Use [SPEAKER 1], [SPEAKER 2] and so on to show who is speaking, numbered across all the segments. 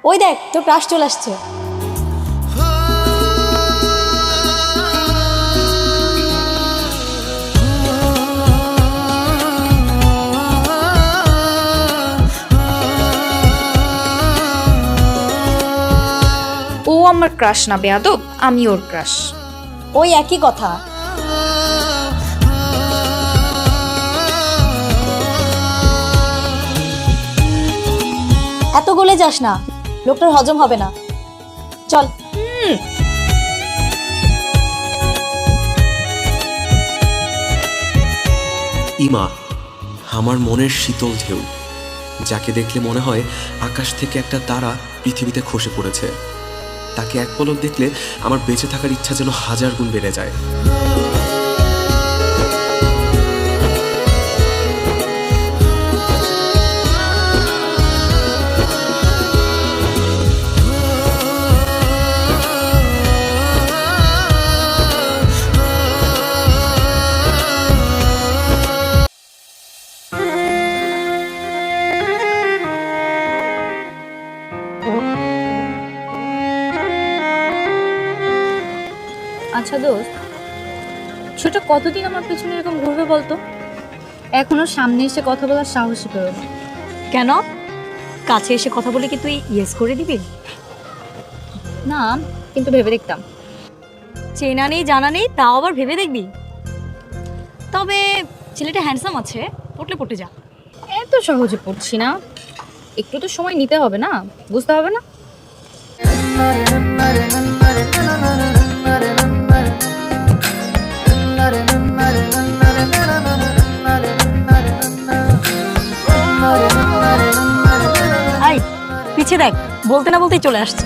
[SPEAKER 1] ওই দেখ তোর ক্রাশ চলে আসছে।
[SPEAKER 2] ও আমার ক্রাশ না বেয়াদব, আমি ওর ক্রাশ।
[SPEAKER 1] ওই একই কথা। এত গলে যাস না, লোকটার হজম হবে না। চল।
[SPEAKER 3] ইমা আমার মনের শীতল ঢেউ, যাকে দেখলে মনে হয় আকাশ থেকে একটা তারা পৃথিবীতে খসে পড়েছে। তাকে এক পলক দেখলে আমার বেঁচে থাকার ইচ্ছা যেন 1000 গুণ বেড়ে যায়।
[SPEAKER 4] আচ্ছা দোস্ত, ছোট কতদিন আমার পিছনে এরকম ঘুরবে বলতো? এখনো সামনে এসে কথা বলার সাহসই পেল না।
[SPEAKER 1] কেন? কাছে এসে কথা বলে কি তুই ইয়েস করে দিবি?
[SPEAKER 4] না, কিন্তু ভেবে দেখতাম।
[SPEAKER 1] চেনা নেই জানা নেই, তাও আবার ভেবে দেখবি? তবে ছেলেটা হ্যান্ডসাম আছে, পটলে পটে যা।
[SPEAKER 4] এত সহজে পড়ছি না, একটু তো সময় নিতে হবে না? বুঝতে হবে না?
[SPEAKER 1] আই পিছে দেখ, বলতে না বলতেই চলে আসছে।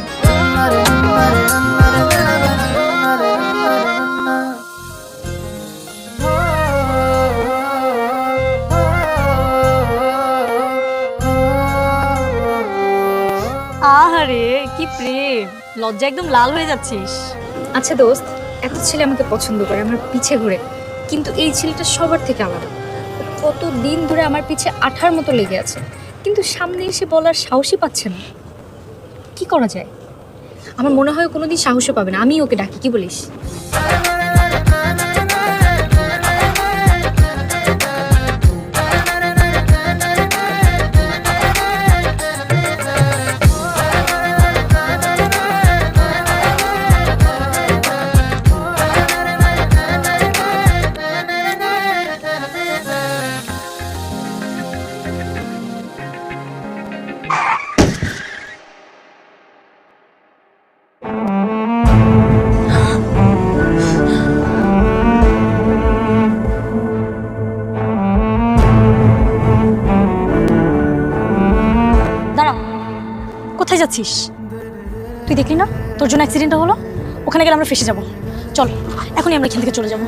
[SPEAKER 1] আহারে কি প্রেম, লজ্জা একদম লাল হয়ে যাচ্ছিস।
[SPEAKER 4] আচ্ছা দোস্ত, এত ছেলে আমাকে পছন্দ করে, আমার পিছে ঘুরে, কিন্তু এই ছেলেটা সবার থেকে আলাদা। কত দিন ধরে আমার পিছে আঠার মতো লেগে আছে, কিন্তু সামনে এসে বলার সাহসই পাচ্ছে না। কি করা যায়? আমার মনে হয় কোনোদিন সাহসও পাবে না। আমি ওকে ডাকি, কি বলিস?
[SPEAKER 1] দাঁড়া, কোথায় যাচ্ছিস? তুই দেখলি না তোর জন্য অ্যাক্সিডেন্টটা হলো? ওখানে গেলে আমরা ফেসে যাব। চল এখনই আমরা এখান থেকে চলে যাব।